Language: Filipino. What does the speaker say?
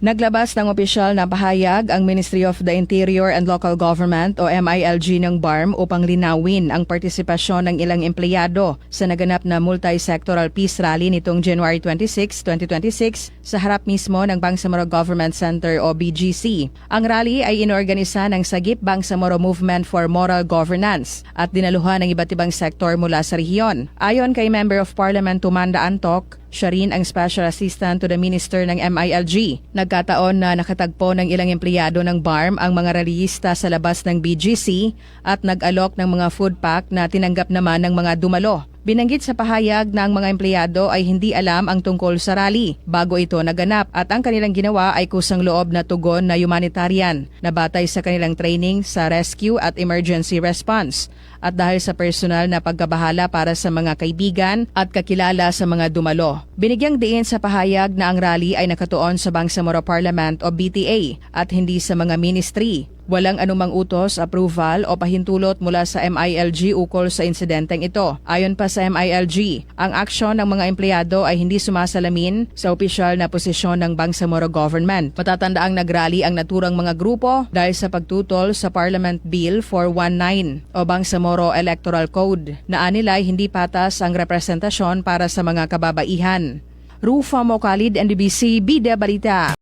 Naglabas ng opisyal na pahayag ang Ministry of the Interior and Local Government o MILG ng BARM upang linawin ang partisipasyon ng ilang empleyado sa naganap na multi-sectoral peace rally nitong January 26, 2026 sa harap mismo ng Bangsamoro Government Center o BGC. Ang rally ay inorganisa ng Sagip Bangsamoro Movement for Moral Governance at dinaluhan ng iba't ibang sektor mula sa rehiyon. Ayon kay Member of Parliament Tumanda Antok, siya rin ang Special Assistant to the Minister ng MILG. Nagkataon na nakatagpo ng ilang empleyado ng BARM ang mga rallyista sa labas ng BGC at nag-alok ng mga food pack na tinanggap naman ng mga dumalo. Binanggit sa pahayag na ang mga empleyado ay hindi alam ang tungkol sa rally bago ito naganap at ang kanilang ginawa ay kusang loob na tugon na humanitarian na batay sa kanilang training sa rescue at emergency response at dahil sa personal na pagkabahala para sa mga kaibigan at kakilala sa mga dumalo. Binigyang diin sa pahayag na ang rally ay nakatuon sa Bangsamoro Parliament o BTA at hindi sa mga ministry. Walang anumang utos, approval o pahintulot mula sa MILG ukol sa insidenteng ito. Ayon pa sa MILG, ang aksyon ng mga empleyado ay hindi sumasalamin sa opisyal na posisyon ng Bangsamoro Government. Matatandaang nagrally ang naturang mga grupo dahil sa pagtutol sa Parliament Bill 419 o Bangsamoro Electoral Code na anilay hindi patas ang representasyon para sa mga kababaihan. Rufa Mocalid, NDBC, Bida Balita.